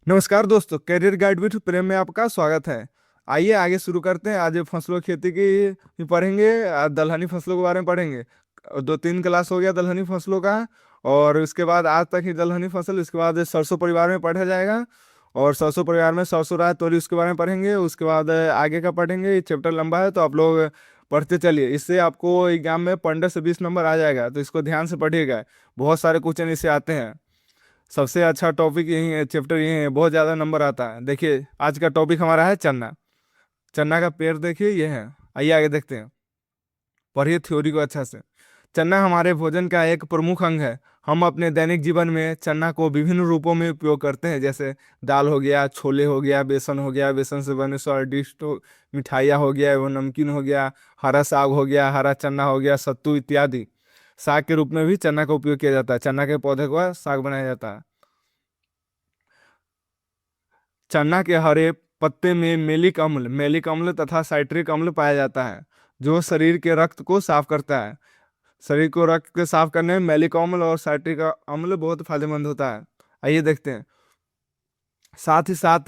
नमस्कार दोस्तों, career guide with प्रेम में आपका स्वागत है। आइए आगे शुरू करते हैं। आज फसलों खेती की ही पढ़ेंगे। आज दलहनी फसलों के बारे में पढ़ेंगे। दो तीन क्लास हो गया दलहनी फसलों का। और उसके बाद आज तक ही दलहनी फसल, इसके बाद सरसों परिवार में पढ़ा जाएगा। और सरसों परिवार में सरसों राय तोरी उसके बारे में पढ़ेंगे। उसके बाद आगे का पढ़ेंगे। ये चैप्टर लंबा है तो आप लोग पढ़ते चलिए। इससे आपको एग्जाम में 15 से 20 नंबर आ जाएगा, तो इसको ध्यान से पढ़िएगा। बहुत सारे क्वेश्चन इससे आते हैं। सबसे अच्छा टॉपिक यही है, चैप्टर यही है, बहुत ज़्यादा नंबर आता है। देखिए आज का टॉपिक हमारा है चन्ना। चन्ना का पेड़ देखिए ये है। आइए आगे देखते हैं। पढ़िए थ्योरी को अच्छा से। चना हमारे भोजन का एक प्रमुख अंग है। हम अपने दैनिक जीवन में चना को विभिन्न रूपों में उपयोग करते हैं, जैसे दाल हो गया, छोले हो गया, बेसन हो गया, बेसन से बने स्वादिष्ट मिठाइयाँ हो गया एवं नमकीन हो गया, हरा साग हो गया, हरा चना हो गया, सत्तू इत्यादि। साग के रूप में भी चना का उपयोग किया जाता है। चना के पौधे को साग बनाया जाता है। चना के हरे पत्ते में मेलिक अम्ल तथा साइट्रिक अम्ल पाया जाता है, जो शरीर के रक्त को साफ करता है। शरीर को रक्त के साफ करने में मेलिक अम्ल और साइट्रिक अम्ल बहुत फायदेमंद होता है। आइए देखते हैं। साथ ही साथ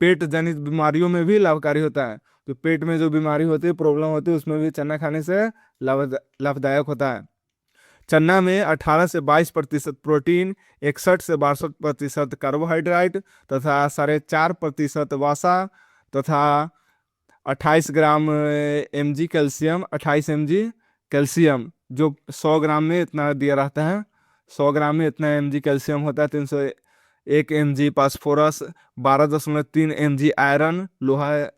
पेट जनित बीमारियों में भी लाभकारी होता है। तो पेट में जो बीमारी होती है, प्रॉब्लम होती है, उसमें भी चना खाने से लाभदायक होता है। चना में 18 से 22% प्रोटीन, 61 से 62% कार्बोहाइड्रेट तथा 4.5% वसा तथा 28 ग्राम mg कैल्शियम, 28 mg कैल्शियम, जो 100 ग्राम में इतना दिया रहता है। 100 ग्राम में इतना mg कैल्शियम होता है। 301 mg फास्फोरस, 12.3 mg आयरन, लोहा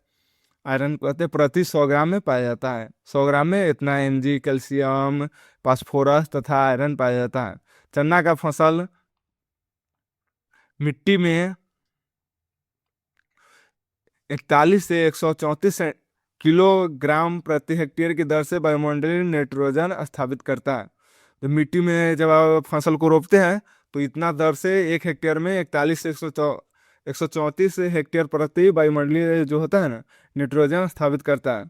आयरन कहते हैं, प्रति 100 ग्राम में पाया जाता है। 100 ग्राम में इतना mg कैल्शियम, फास्फोरस तथा आयरन पाया जाता है। चना का फसल मिट्टी में 41 से 134 किलोग्राम प्रति हेक्टेयर की दर से वायुमंडलीय नाइट्रोजन स्थापित करता है। तो मिट्टी में जब आप फसल को रोपते हैं तो इतना दर से 1 हेक्टेयर में 41 से 134 हेक्टेयर प्रति वायुमंडलीय जो होता है ना, नाइट्रोजन स्थापित करता है।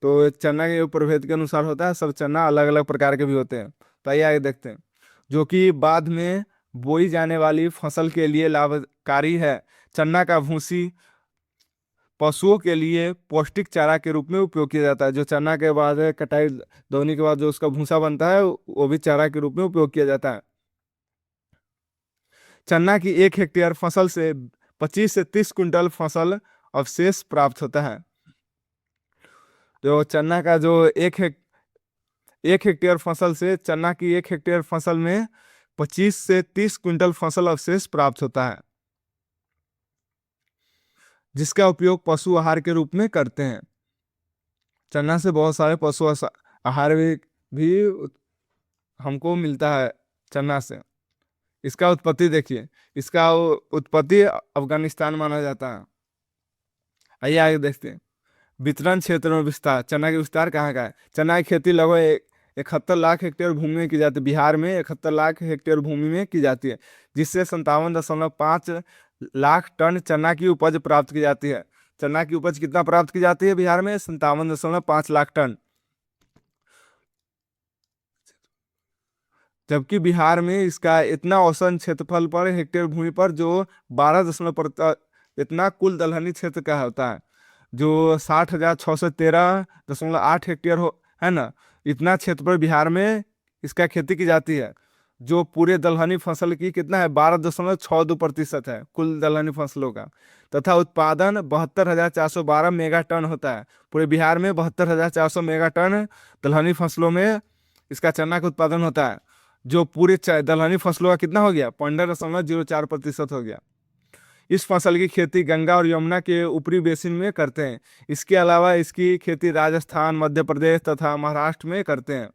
तो चना के प्रभेद के अनुसार होता है। सब चना अलग अलग प्रकार के भी होते हैं। तो आइए आगे देखते हैं। जो कि बाद में बोई जाने वाली फसल के लिए लाभकारी है। चना का भूसी पशुओं के लिए पौष्टिक चारा के रूप में उपयोग किया जाता है। जो चना के बाद कटाई धोने के बाद जो उसका भूसा बनता है, वो भी चारा के रूप में उपयोग किया जाता है। चना की 1 हेक्टेयर फसल से 25 से 30 क्विंटल फसल अवशेष प्राप्त होता है। जो चना का जो 1 हेक्टेयर फसल से चना की 1 हेक्टेयर फसल में 25 से 30 क्विंटल फसल अवशेष प्राप्त होता है, जिसका उपयोग पशु आहार के रूप में करते हैं। चना से बहुत सारे आहार भी हमको मिलता है चना से। इसका उत्पत्ति देखिए। इसका उत्पत्ति अफगानिस्तान माना जाता है। आइए आगे देखते हैं। वितरण क्षेत्र में विस्तार। चना के विस्तार कहाँ का है? चना की खेती लगभग 71 लाख हेक्टेयर भूमि में की जाती है। बिहार में 71 लाख हेक्टेयर भूमि में की जाती है, जिससे 57.5 लाख टन चना की उपज प्राप्त की जाती है। चना की उपज कितना प्राप्त की जाती है बिहार में? 57.5 लाख टन। जबकि बिहार में इसका इतना औसत क्षेत्रफल पर हेक्टेयर भूमि पर जो 12 इतना कुल दलहनी क्षेत्र का होता है, जो 60,613.8 हेक्टेयर हो, है ना। इतना क्षेत्र पर बिहार में इसका खेती की जाती है। जो पूरे दलहनी फसल की कितना है? 12.62% है कुल दलहनी फसलों का। तथा उत्पादन 72,412 मेगा टन होता है। पूरे बिहार में 72,400 मेगा टन दलहनी फसलों में इसका चना का उत्पादन होता है। जो पूरे दलहनी फसलों का कितना हो गया? 15.04% हो गया। इस फसल की खेती गंगा और यमुना के ऊपरी बेसिन में करते हैं। इसके अलावा इसकी खेती राजस्थान, मध्य प्रदेश तथा महाराष्ट्र में करते हैं।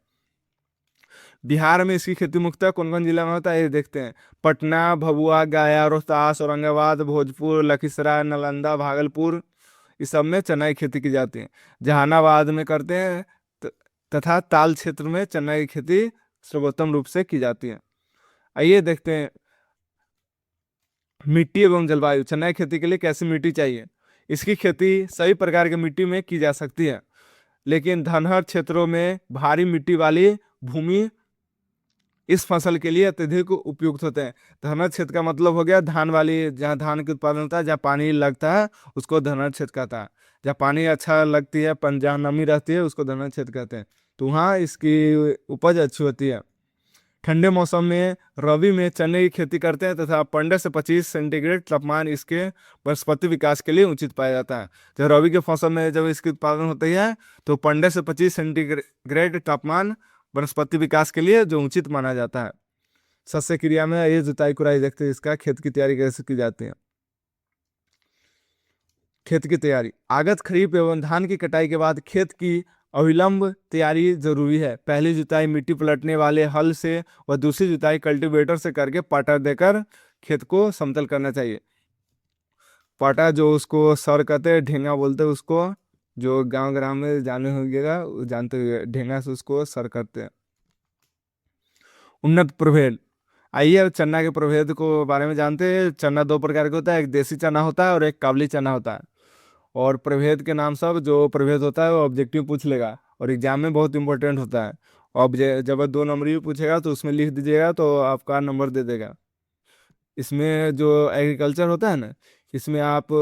बिहार में इसकी खेती मुख्यतः कौन कौन जिला में होता है ये देखते हैं। पटना, भभुआ, गया, रोहतास, औरंगाबाद, भोजपुर, लखीसराय, नालंदा, भागलपुर, इस सब में चना की खेती की जाती है। जहानाबाद में करते हैं तथा ताल क्षेत्र में चना की खेती सर्वोत्तम रूप से की जाती है। आइए देखते हैं मिट्टी एवं जलवायु। चना की खेती के लिए कैसी मिट्टी चाहिए? इसकी खेती सभी प्रकार की मिट्टी में की जा सकती है, लेकिन धनहर क्षेत्रों में भारी मिट्टी वाली भूमि इस फसल के लिए अत्यधिक उपयुक्त होते हैं। धनर क्षेत्र का मतलब हो गया धान वाली, जहाँ धान के उत्पादन होता है, जहाँ पानी लगता है उसको धनर क्षेत्र कहता है। जहाँ पानी अच्छा लगती है, जहाँ नमी रहती है उसको धनर क्षेत्र कहते हैं। तो वहाँ इसकी उपज अच्छी होती है। ठंडे मौसम में रबी में चने की खेती करते हैं तथा 15 से 25 सेंटीग्रेड तापमान इसके वनस्पति विकास के लिए उचित पाया जाता है। जब रबी के मौसम में जब इसकी उत्पादन होती है तो 15 से 25 सेंटीग्रेड तापमान वनस्पति विकास के लिए जो उचित माना जाता है। सस्य क्रिया में ये जुताई कुराई देखते हैं, इसका खेत की तैयारी कैसे की जाती है। खेत की तैयारी, आगत खरीफ एवं धान की कटाई के बाद खेत की अविलंब तैयारी जरूरी है। पहली जुताई मिट्टी पलटने वाले हल से व दूसरी जुताई कल्टीवेटर से करके पाटा देकर खेत को समतल करना चाहिए। पाटा जो उसको सर कहते हैं, ढेंगा बोलते हैं उसको, जो गांव ग्राम में जाने होगा जानते हुए, ढेंगा से उसको सर करते हैं। उन्नत प्रभेद, आइए अब चना के प्रभेद को बारे में जानते हैं। चना दो प्रकार का होता है, एक देसी चना होता है और एक काबली चना होता है। और प्रभेद के नाम सब, जो प्रभेद होता है वो ऑब्जेक्टिव पूछ लेगा और एग्जाम में बहुत इंपॉर्टेंट होता है। अब जब 2 नंबर पूछेगा तो उसमें लिख दीजिएगा तो आपका नंबर दे देगा। इसमें जो एग्रीकल्चर होता है ना, इसमें आप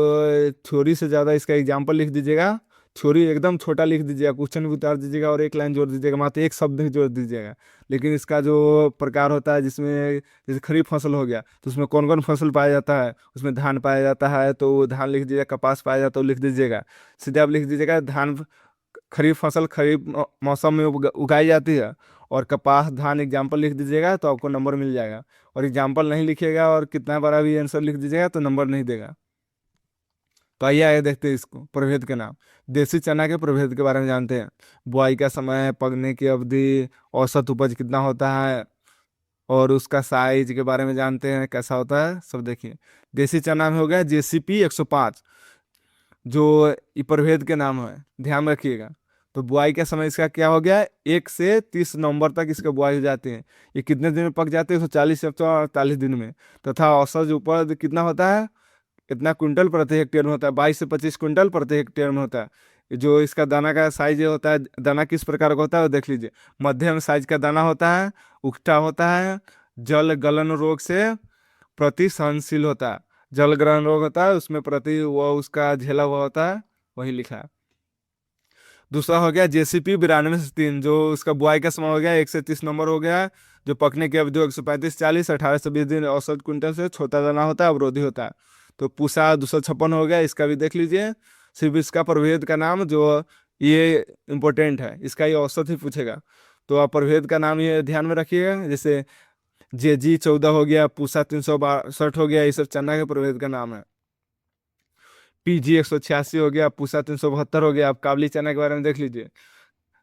थ्योरी से ज़्यादा इसका एग्जाम्पल लिख दीजिएगा। थ्योरी एकदम छोटा लिख दीजिएगा, क्वेश्चन भी उतार दीजिएगा और एक लाइन जोड़ दीजिएगा, मात्र एक शब्द ही जोड़ दीजिएगा। लेकिन इसका जो प्रकार होता है, जिसमें जैसे खरीफ फसल हो गया तो उसमें कौन कौन फसल पाया जाता है, उसमें धान पाया जाता है तो वो धान लिख दीजिएगा, कपास पाया जाता है तो लिख दीजिएगा। सीधे आप लिख दीजिएगा धान, खरीफ फसल खरीफ मौसम में उगाई जाती है, और कपास धान एग्जाम्पल लिख दीजिएगा तो आपको नंबर मिल जाएगा। और एग्जाम्पल नहीं लिखिएगा और कितना बड़ा भी आंसर लिख दीजिएगा तो नंबर नहीं देगा। तो आइए आगे देखते हैं इसको, प्रभेद के नाम। देसी चना के प्रभेद के बारे में जानते हैं। बुआई का समय, पकने की अवधि, औसत उपज कितना होता है, और उसका साइज के बारे में जानते हैं कैसा होता है, सब देखिए। देसी चना में हो गया JCP 105, जो ये प्रभेद के नाम है, ध्यान रखिएगा। तो बुआई का समय इसका क्या हो गया, 1 से 30 नवंबर तक इसका बुआई हो जाती है। ये कितने दिन में पक जाते हैं, 140 से 148 दिन में। तथा औसत उपज कितना होता है, इतना कुंटल प्रति हेक्टेयर में होता है, 22 से 25 कुंटल प्रति हेक्टेयर में होता है। जो इसका दाना का साइज होता है, दाना किस प्रकार का होता है वो देख लीजिए। मध्यम साइज का दाना होता है, उगटा होता है, जल गलन रोग से प्रति सहनशील होता है। जल ग्रहण रोग होता है उसमें प्रति वो उसका झेला हुआ होता है, वही लिखा है। दूसरा हो गया JCP 92 से 3, जो उसका बुआई का समय हो गया 1 से 30 नंबर हो गया। जो पकने की अवधि 135-40, 18 से 20 दिन, औसत कुंटल से छोटा दाना होता है, अवरोधी होता है। तो पूसा 256 हो गया, इसका भी देख लीजिए। सिर्फ इसका प्रभेद का नाम जो ये इम्पोर्टेंट है, इसका ये औसत ही पूछेगा। तो आप प्रभेद का नाम ये ध्यान में रखिएगा। जैसे JG 14 हो गया, पूसा 362 हो गया, ये सब चना के प्रभेद का नाम है। PG 186 हो गया, पूसा 372 हो गया। आप काबली चना के बारे में देख लीजिए,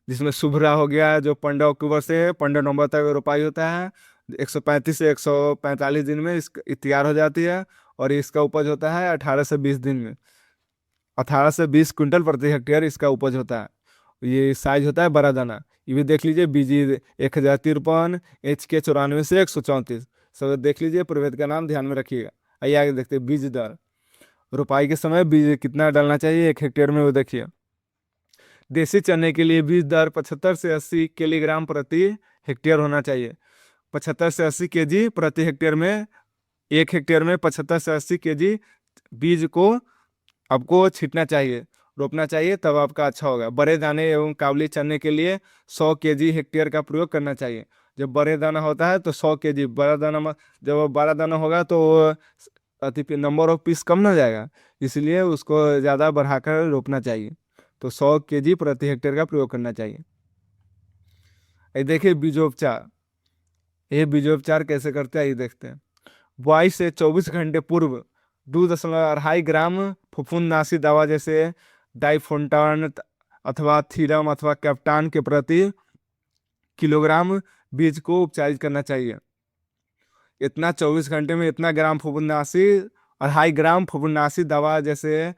जिसमें शुभ्रा हो गया, जो 15 अक्टूबर से 15 नवंबर तक रोपाई होता है। 135 से 145 दिन में ये तैयार हो जाती है, और इसका उपज होता है 18 से 20 दिन में। 18 से 20 कुंटल प्रति हेक्टेयर इसका उपज होता है। ये साइज होता है बड़ा दाना। ये भी देख लीजिए, BG 1053, HK 94 से 134, सब देख लीजिए। प्रभेद का नाम ध्यान में रखिएगा। आइए आगे देखते हैं बीज दर। रोपाई के समय बीज कितना डालना चाहिए 1 हेक्टेयर में, वो देखिए। देसी चने के लिए बीज दर 75 से 80 किलोग्राम प्रति हेक्टेयर होना चाहिए। 75 से 80 केजी प्रति हेक्टेयर में, 1 हेक्टेयर में 75 से 80 केजी बीज को आपको छींटना चाहिए, रोपना चाहिए, तब आपका अच्छा होगा। बड़े दाने एवं काबुली चने के लिए 100 केजी हेक्टेयर का प्रयोग करना चाहिए। जब बड़े दाना होता है तो 100 केजी, बड़ा दाना जब बड़ा दाना होगा तो अति नंबर ऑफ पीस कम ना जाएगा, इसलिए उसको ज़्यादा बढ़ाकर रोपना चाहिए। तो 100 केजी प्रति हेक्टेयर का प्रयोग करना चाहिए। ये देखिए बीजोपचार, ये बीजोपचार कैसे करते हैं ये देखते हैं। बुआई से 24 घंटे पूर्व 2.2 ग्राम फफूंदनाशी दवा जैसे डाइफोन्टान अथवा थीरम अथवा कैप्टान के प्रति किलोग्राम बीज को उपचारित करना चाहिए। इतना 24 घंटे में इतना ग्राम फफूंदनाशी, 2.5 ग्राम फफूंदनाशी दवा जैसे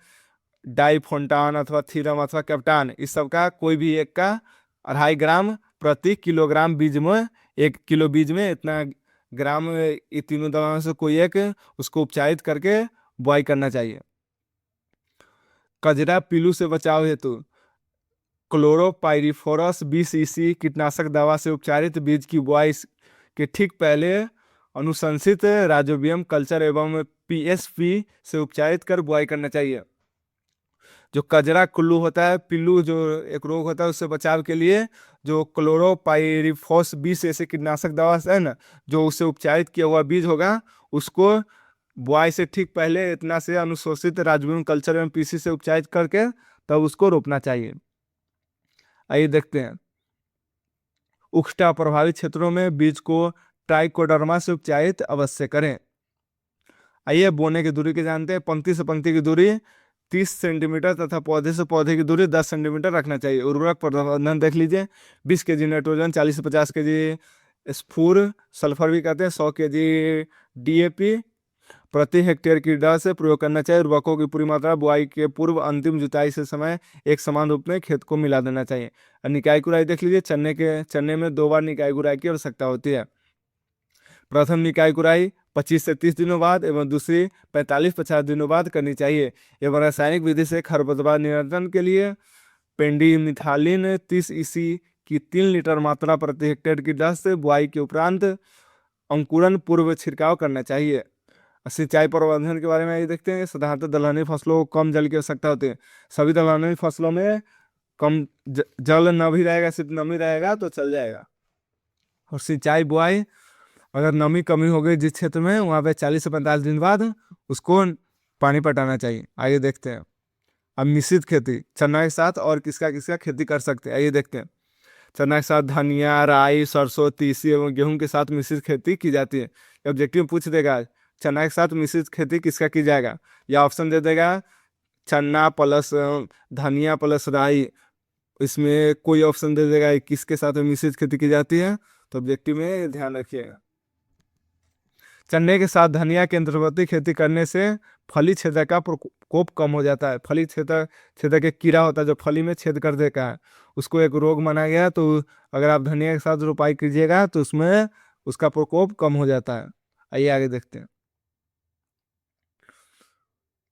डाइफोन्टान अथवा थीरम अथवा कैप्टान, इस सब का कोई भी एक का 2.5 ग्राम प्रति किलोग्राम बीज में, 1 किलो बीज में इतना ग्राम, ये तीनों दवाओं से कोई एक उसको उपचारित करके बुआई करना चाहिए। कजरा पीलू से बचाव हेतु क्लोरोपाइरिफोरस 20 EC कीटनाशक दवा से उपचारित बीज की बुआई के ठीक पहले अनुशंसित राइजोबियम कल्चर एवं पीएसपी से उपचारित कर बुआई करना चाहिए। जो कजरा कुल्लू होता है, पिल्लू जो एक रोग होता है, उससे बचाव के लिए जो क्लोरोपाइरिफॉस 20 ऐसे कीटनाशक दवा है ना, जो उससे उपचारित किया हुआ बीज होगा, उसको बुआई से ठीक पहले इतना से अनुशोषित राइजोबियम कल्चर एवं पीसी से उपचारित करके तब उसको रोपना चाहिए। आइए देखते हैं। उष्णता प्रभावित क्षेत्रों में बीज को ट्राइकोडर्मा से उपचारित अवश्य करें। आइए बोने की दूरी के जानते हैं। पंक्ति से पंक्ति की दूरी 30 सेंटीमीटर तथा पौधे से पौधे की दूरी 10 सेंटीमीटर रखना चाहिए। उर्वरक प्रबंधन देख लीजिए। 20 केजी नाइट्रोजन, 40 से 50 केजी स्फूर, सल्फर भी कहते हैं, 100 केजी डीएपी प्रति हेक्टेयर की दर से प्रयोग करना चाहिए। उर्वरकों की पूरी मात्रा बुआई के पूर्व अंतिम जुताई से समय एक समान रूप में खेत को मिला देना चाहिए। निकाई गुड़ाई देख लीजिए। चने में 2 बार निकाई गुड़ाई की आवश्यकता होती है। प्रथम निकाई गुड़ाई 25 से 30 दिनों बाद एवं दूसरी 45-50 दिनों बाद करनी चाहिए। एवं रासायनिक विधि से खरपतवार नियंत्रण के लिए पेंडिमिथालिन 30 ईसी की 3 लीटर मात्रा प्रति हेक्टेयर की दर से बुआई के उपरांत अंकुरण पूर्व छिड़काव करना चाहिए। सिंचाई प्रबंधन के बारे में ये देखते हैं। साधारणतः दलहनी फसलों को कम जल की आवश्यकता होती है। सभी दलहनी फसलों में कम जल न भी रहेगा, सिर्फ नमी रहेगा तो चल जाएगा। और सिंचाई बुआई अगर नमी कमी हो गई जिस क्षेत्र में, वहाँ पे 40 से 45 दिन बाद उसको पानी पटाना चाहिए। आइए देखते हैं। अब मिश्रित खेती चना के साथ और किसका किसका खेती कर सकते हैं, आइए देखते हैं। चना के साथ धनिया, राई, सरसों, तीसी एवं गेहूं के साथ मिश्रित खेती की जाती है। ऑब्जेक्टिव में पूछ देगा चना के साथ मिश्रित खेती किसका की जाएगा, या ऑप्शन दे देगा चना प्लस धनिया प्लस राई, इसमें कोई ऑप्शन दे देगा किसके साथ मिश्रित खेती की जाती है। तो ऑब्जेक्टिव में ध्यान रखिएगा। चने के साथ धनिया के अंतर्वर्ती खेती करने से फली छेदक का प्रकोप कम हो जाता है। फली छेदक एक कीड़ा होता है जो फली में छेद कर देता है, उसको एक रोग माना गया है। तो अगर आप धनिया के साथ रोपाई कीजिएगा तो उसमें उसका प्रकोप कम हो जाता है। आइए आगे देखते हैं।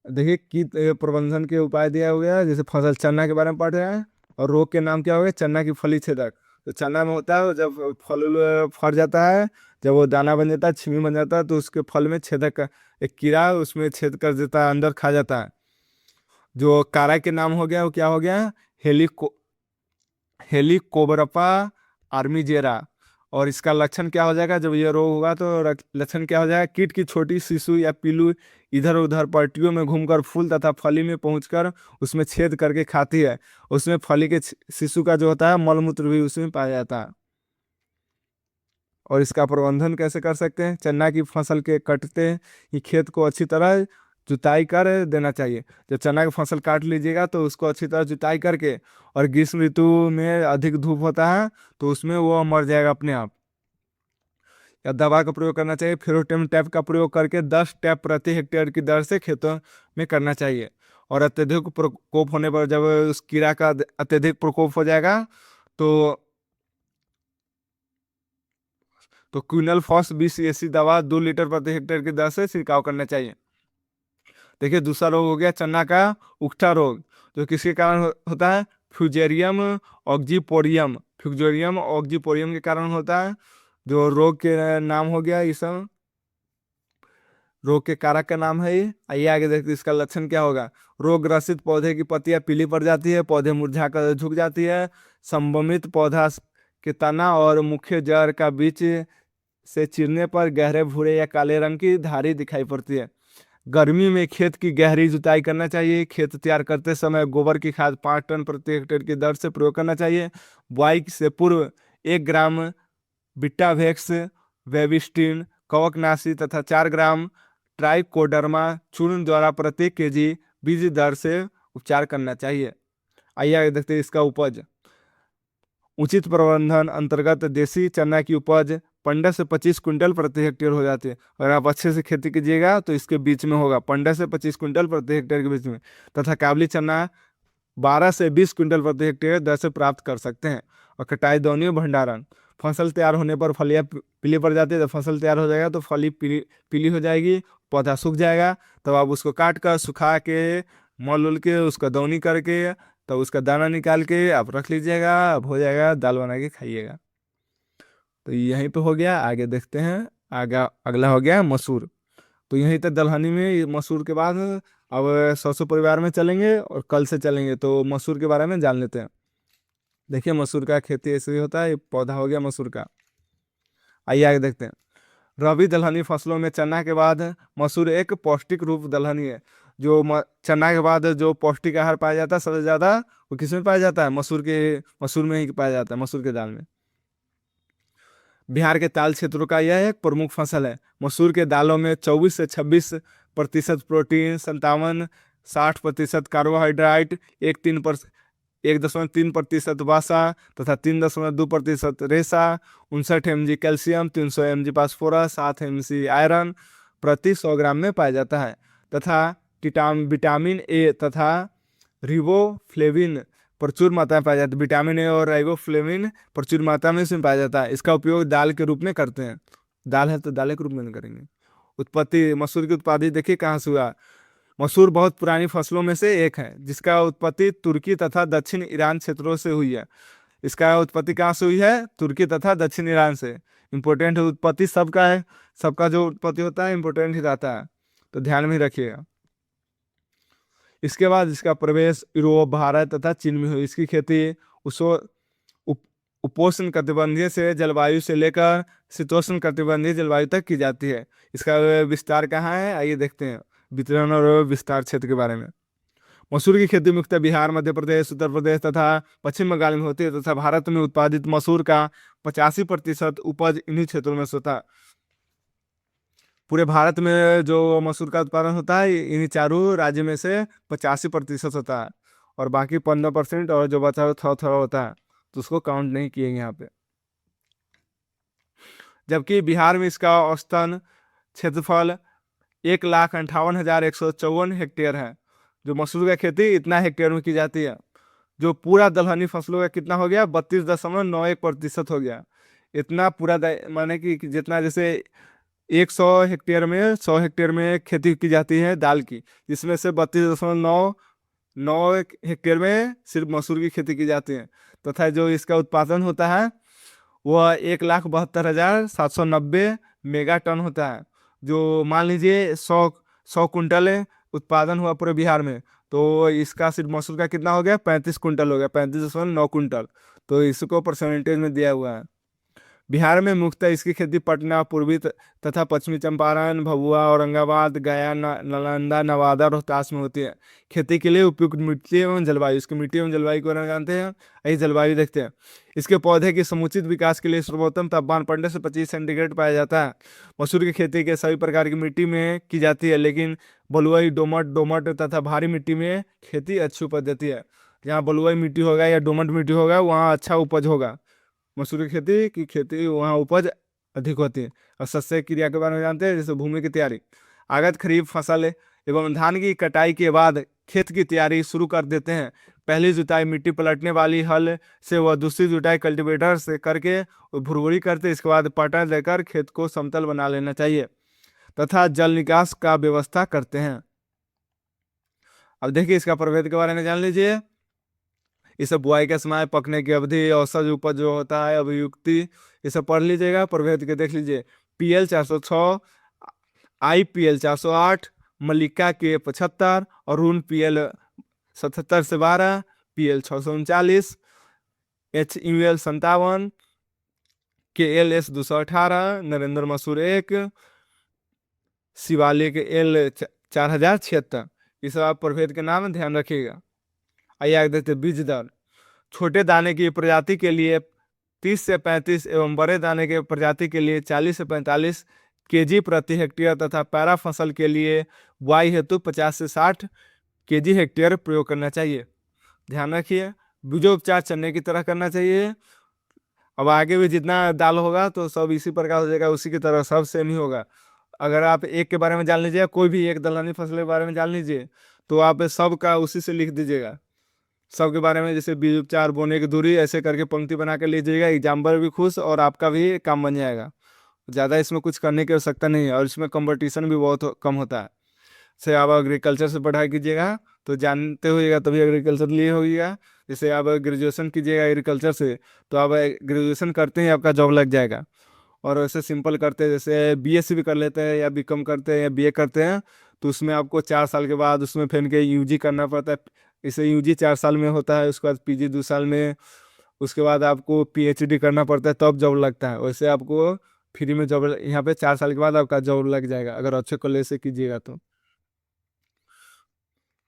देखिए कीट प्रबंधन के उपाय दिया हुआ है। जैसे फसल चना के बारे में पढ़ रहे हैं, और रोग के नाम क्या हो गया, चना की फली छेदक। तो चना में होता है जब फल फट जाता है, जब वो दाना बन जाता है, छिमी बन जाता है, तो उसके फल में छेदक एक कीड़ा उसमें छेद कर देता है, अंदर खा जाता है। जो कारा के नाम हो गया वो क्या हो गया, हेलिकोबरपा आर्मीजेरा। और इसका लक्षण क्या हो जाएगा, जब ये रोग होगा तो लक्षण क्या हो जाएगा, कीट की छोटी शिशु या पीलू इधर उधर पट्टियों में घूमकर फूल तथा फली में पहुंचकर उसमें छेद करके खाती है। उसमें फली के शिशु का जो होता है मलमूत्र भी उसमें पाया जाता है। और इसका प्रबंधन कैसे कर सकते हैं, चना की फसल के कटते ही खेत को अच्छी तरह जुताई कर देना चाहिए। जब चना की फसल काट लीजिएगा तो उसको अच्छी तरह जुताई करके, और ग्रीष्म ऋतु में अधिक धूप होता है तो उसमें वो मर जाएगा अपने आप। या दवा का प्रयोग करना चाहिए। फेरोटेम टैप का प्रयोग करके 10 टैप प्रति हेक्टेयर की दर से खेतों में करना चाहिए। और अत्यधिक प्रकोप होने पर, जब उस कीड़ा का अत्यधिक प्रकोप हो जाएगा तो क्विनल फॉस 20 ऐसी दवा 2 लीटर प्रति हेक्टेयर की दर से छिड़काव करना चाहिए। देखिए दूसरा रोग हो गया चना का उकठा रोग, जो किसके कारण होता है, फ्यूजेरियम ऑक्जीपोरियम। फ्यूजेरियम ऑक्जीपोरियम के कारण होता है। जो रोग के नाम हो गया, ये सब रोग के कारक का नाम है ये। आइए आगे देखते हैं इसका लक्षण क्या होगा। रोग ग्रसित पौधे की पत्तियां पीली पड़ जाती है, पौधे मुरझा कर झुक जाती है, संवमित पौधा के तना और मुख्य जड़ का बीच से चीरने पर गहरे भूरे या काले रंग की धारी दिखाई पड़ती है। गर्मी में खेत की गहरी जुताई करना चाहिए। खेत तैयार करते समय गोबर की खाद 5 टन प्रति हेक्टेयर की दर से प्रयोग करना चाहिए। बुआई से पूर्व 1 ग्राम बिटावेक्स, वेबिस्टीन कवकनाशी तथा 4 ग्राम ट्राइकोडर्मा चूर्ण द्वारा प्रति केजी बीज दर से उपचार करना चाहिए। आइए आगे देखते हैं इसका उपज। उचित प्रबंधन अंतर्गत देसी चना की उपज 15 से 25 क्विंटल प्रति हेक्टेयर हो जाती है। अगर आप अच्छे से खेती कीजिएगा तो इसके बीच में होगा 15 से 25 क्विंटल प्रति हेक्टेयर के बीच में। तथा काबुली चना 12 से 20 क्विंटल प्रति हेक्टेयर दर से प्राप्त कर सकते हैं। और कटाई, दौनी और भंडारण। फसल तैयार होने पर फलियाँ पीली पड़ जाती है। जब फसल तैयार हो जाएगा तो फली पीली हो जाएगी, पौधा सूख जाएगा। तब आप उसको काट कर सुखा के मल उल के उसका दौनी करके तो उसका दाना निकाल के आप रख लीजिएगा। अब हो जाएगा, दाल बना के खाइएगा। तो यहीं पे हो गया। आगे देखते हैं। आगे अगला हो गया मसूर। तो यहीं तक दलहनी में, ये मसूर के बाद अब सरसों परिवार में चलेंगे और कल से चलेंगे, तो मसूर के बारे में जान लेते हैं। देखिए मसूर का खेती ऐसे ही होता है। ये पौधा हो गया मसूर का। आइए आगे देखते हैं। रबी दलहनी फसलों में चना के बाद मसूर एक पौष्टिक रूप दलहनी है। जो चना के बाद जो पौष्टिक आहार पाया जाता है सबसे ज्यादा, वो किस में पाया जाता है? मसूर में ही पाया जाता है, मसूर के दाल में। बिहार के ताल क्षेत्रों का यह एक प्रमुख फसल है। मसूर के दालों में 24 से 26% प्रोटीन, 57-60% कार्बोहाइड्रेट, 1.3% वसा तथा 3.2% रेशा, 59 mg calcium, 300 mg phosphorus, 7 mg iron प्रति 100 ग्राम में पाया जाता है। तथा विटामिन ए तथा रिबोफ्लेविन प्रचुर मात्रा में पाया जाता है। विटामिन ए और राइबोफ्लेविन प्रचुर मात्रा में इसमें पाया जाता है। इसका उपयोग दाल के रूप में करते हैं। दाल है तो दाल के रूप में करेंगे। उत्पत्ति मसूर की उत्पादन देखिए कहाँ से हुआ। मसूर बहुत पुरानी फसलों में से एक है जिसका उत्पत्ति तुर्की तथा दक्षिण ईरान क्षेत्रों से हुई है। इसका उत्पत्ति कहाँ से हुई है? तुर्की तथा दक्षिण ईरान से। इम्पोर्टेंट उत्पत्ति सबका है, सबका जो उत्पत्ति होता है इम्पोर्टेंट ही रहता है, तो ध्यान में ही रखिएगा। इसके बाद इसका प्रवेश यूरोप, भारत तथा चीन में हुई। इसकी खेती उसो उपोष्ण कटिबंधीय से जलवायु से लेकर शीतोष्ण कटिबंधीय जलवायु तक की जाती है। इसका विस्तार कहाँ है? आइए देखते हैं वितरण और विस्तार क्षेत्र के बारे में। मसूर की खेती मुख्यतः बिहार, मध्य प्रदेश, उत्तर प्रदेश तथा पश्चिम बंगाल में होती है तथा भारत में उत्पादित मसूर का 85% उपज इन्हीं क्षेत्रों में से होता है। पूरे भारत में जो मसूर का उत्पादन होता है इन्हीं चारों राज्य में से 85% होता है, और बाकी 15% और जो बचा हुआ थोड़ा थोड़ा होता है, तो उसको काउंट नहीं किए यहाँ पे। जबकि बिहार में इसका औसतन क्षेत्रफल 1,58,154 हेक्टेयर है। जो मसूर का खेती इतना हेक्टेयर में की जाती है। जो पूरा दलहनी फसलों का कितना हो गया? 32.91% हो गया। इतना पूरा माने कि जितना जैसे 100 हेक्टेयर में खेती की जाती है दाल की, जिसमें से 32.99 हेक्टेयर में सिर्फ मसूर की खेती की जाती है। तथा जो इसका उत्पादन होता है वह 1,72,790 मेगा टन होता है। जो मान लीजिए 100 कुंटल उत्पादन हुआ पूरे बिहार में, तो इसका सिर्फ मसूर का कितना हो गया? 35 कुंटल हो गया, 35.9 कुंटल। तो इसको परसेंटेज में दिया हुआ है। बिहार में मुख्यतः इसकी खेती पटना, पूर्वी तथा पश्चिमी चंपारण, भभुआ, औरंगाबाद, गया, नालंदा, नवादा, रोहतास में होती है। खेती के लिए उपयुक्त मिट्टी एवं जलवायु। इसकी मिट्टी एवं जलवायु को बारे में जानते हैं। यही जलवायु देखते हैं। इसके पौधे के समुचित विकास के लिए सर्वोत्तम तापमान 15 से 25 सेंटीग्रेड पाया जाता है। मसूर की खेती के सभी प्रकार की मिट्टी में की जाती है, लेकिन बलुई, दोमट तथा भारी मिट्टी में खेती अच्छी उपज देती है। जहाँ बलुई मिट्टी होगा या दोमट मिट्टी होगा वहाँ अच्छा उपज होगा। मसूर की खेती वहाँ उपज अधिक होती है। और शस्य क्रिया के बारे में जानते हैं, जैसे भूमि की तैयारी। आगत खरीफ फसल एवं धान की कटाई के बाद खेत की तैयारी शुरू कर देते हैं। पहली जुताई मिट्टी पलटने वाली हल से, वह दूसरी जुताई कल्टीवेटर से करके भुरभुरी करते। इसके बाद पटा देकर खेत को समतल बना लेना चाहिए तथा जल निकास का व्यवस्था करते हैं। अब देखिए इसका प्रभेद के बारे में जान लीजिए। ये सब बुआई का समय, पकने की अवधि, औसत उपज जो होता है, अभियुक्ति, ये सब पढ़ लीजिएगा। प्रभेद के देख लीजिए। PL 406, IPL 408, मल्लिका के 75, अरुण PL 77 से 12, PL 639, HUL 57, KLS 218, नरेंद्र मसूर 1, शिवालिक L 4076। ये सब आप प्रभेद के नाम ध्यान रखिएगा। आइए आगे देखते बीज दर। छोटे दाने की प्रजाति के लिए 30 से 35 एवं बड़े दाने के प्रजाति के लिए 40 से 45 kg प्रति हेक्टेयर तथा पैरा फसल के लिए बुआई हेतु 50 से 60 kg हेक्टेयर प्रयोग करना चाहिए। ध्यान रखिए बीजोपचार चने की तरह करना चाहिए। अब आगे भी जितना दाल होगा तो सब इसी प्रकार हो जाएगा, उसी की तरह सब सेम ही होगा। अगर आप एक के बारे में जान लीजिए, कोई भी एक दलहनी फसल के बारे में जान लीजिए, तो आप सब का उसी से लिख दीजिएगा। सबके बारे में जैसे बीज उपचार, बोने की दूरी, ऐसे करके पंक्ति बना के लीजिएगा। एग्जाम्पल भी खुश और आपका भी काम बन जाएगा। ज़्यादा इसमें कुछ करने की आवश्यकता नहीं है, और इसमें कंपटीशन भी बहुत कम होता है। से आप एग्रीकल्चर से पढ़ाई कीजिएगा तो जानते होइएगा, तभी एग्रीकल्चर लिए होइएगा। जैसे आप ग्रेजुएशन कीजिएगा एग्रीकल्चर से, तो आप ग्रेजुएशन करते ही आपका जॉब लग जाएगा। और वैसे सिंपल करते हैं, जैसे बीएससी भी कर लेते हैं या बीकॉम करते हैं या बीए करते हैं, तो उसमें आपको 4 साल के बाद उसमें फिर के यूजी करना पड़ता है। इसे यूजी 4 साल में होता है, उसके बाद पीजी 2 साल में, उसके बाद आपको पीएचडी करना पड़ता है, तब जॉब लगता है। वैसे आपको फ्री में जॉब यहाँ पे 4 साल के बाद आपका जॉब लग जाएगा, अगर अच्छे कॉलेज से कीजिएगा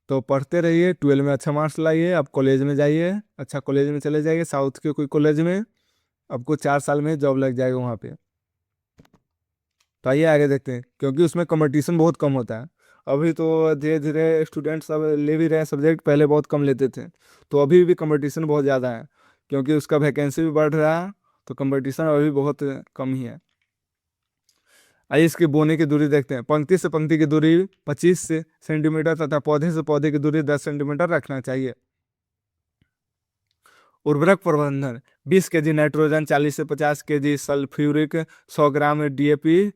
तो पढ़ते रहिए, 12 में अच्छा मार्क्स लाइए, आप कॉलेज में जाइए, अच्छा कॉलेज में चले जाइए, साउथ के कोई कॉलेज में, आपको 4 साल में जॉब लग जाएगा वहाँ पे। तो आइए आगे देखते हैं, क्योंकि उसमें कंपटीशन बहुत कम होता है। अभी तो धीरे धीरे स्टूडेंट सब ले भी रहे हैं सब्जेक्ट, पहले बहुत कम लेते थे, तो अभी भी कंपटीशन बहुत ज़्यादा है, क्योंकि उसका वैकेंसी भी बढ़ रहा है, तो कंपटीशन अभी बहुत कम ही है। आइए इसकी बोने की दूरी देखते हैं। पंक्ति से पंक्ति की दूरी 25 सेंटीमीटर तथा पौधे से पौधे की दूरी 10 सेंटीमीटर रखना चाहिए। उर्वरक प्रबंधन: 20 केजी नाइट्रोजन, 40 से 50 केजी सल्फ्यूरिक, 100 ग्राम डीएपी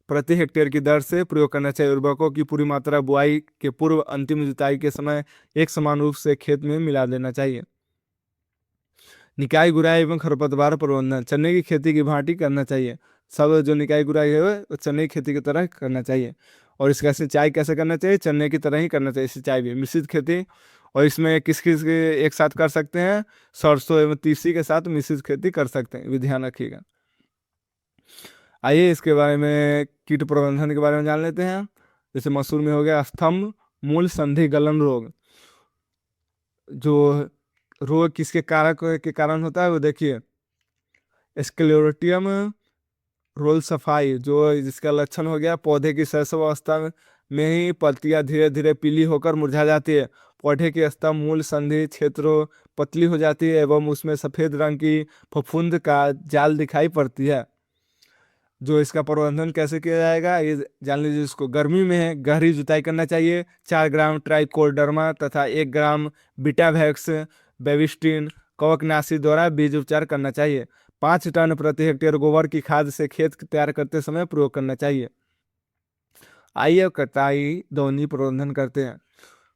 प्रति हेक्टेयर की दर से प्रयोग करना चाहिए। उर्वरकों की पूरी मात्रा बुआई के पूर्व अंतिम जुताई के समय एक समान रूप से खेत में मिला देना चाहिए। निकाई गुड़ाई एवं खरपतवार प्रबंधन: चने की खेती की भांति करना चाहिए। सब जो निकाई गुड़ाई है वो चने की खेती की तरह करना चाहिए। और इसका सिंचाई कैसे करना चाहिए? चने की तरह ही करना चाहिए सिंचाई भी, मिश्रित खेती। और इसमें किस किस के एक साथ कर सकते हैं? सरसों एवं तीसी के साथ मिश्रित खेती कर सकते हैं, ये भी ध्यान रखिएगा। आइए इसके बारे में कीट प्रबंधन के बारे में जान लेते हैं। जैसे मसूर में हो गया स्तंभ मूल संधि गलन रोग। जो रोग किसके कारक के कारण होता है वो देखिए, स्क्लेरोटियम रोल सफाई, जो जिसका लक्षण हो गया पौधे की शैशव अवस्था में ही पत्तियां धीरे धीरे पीली होकर मुरझा जाती है, पौधे की स्तंभ मूल संधि क्षेत्र पतली हो जाती है एवं उसमें सफेद रंग की फफूंद का जाल दिखाई पड़ती है। जो इसका प्रबंधन कैसे किया जाएगा ये जान लीजिए। इसको गर्मी में गहरी जुताई करना चाहिए। 4 ग्राम ट्राइकोडर्मा तथा 1 ग्राम बीटावैक्स बेबिस्टिन कवकनाशी द्वारा बीज उपचार करना चाहिए। 5 टन प्रति हेक्टेयर गोबर की खाद से खेत तैयार करते समय प्रयोग करना चाहिए। आइए अब कटाई दौनी प्रबंधन करते हैं।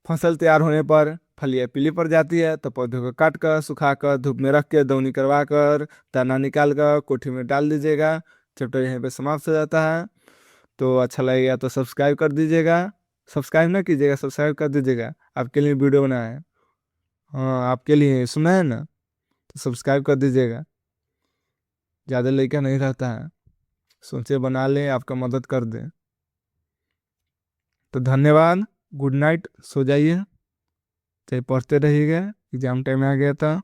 फसल तैयार होने पर फलियां पीली पड़ जाती है, तो पौधों को काट कर सुखा कर धूप में रख के दौनी करवा कर तना निकाल कर कोठी में डाल दीजिएगा। चैप्टर यहीं पे समाप्त हो जाता है। तो अच्छा लगेगा तो सब्सक्राइब कर दीजिएगा। सब्सक्राइब ना कीजिएगा, सब्सक्राइब कर दीजिएगा, आपके लिए वीडियो बनाया है। हाँ आपके लिए सुना है ना, तो सब्सक्राइब कर दीजिएगा। ज़्यादा लड़का नहीं रहता है, सोचे बना लें, आपका मदद कर दें। तो धन्यवाद, गुड नाइट, सो जाइए, चाहे पढ़ते रहिएगा, एग्जाम टाइम आ गया था।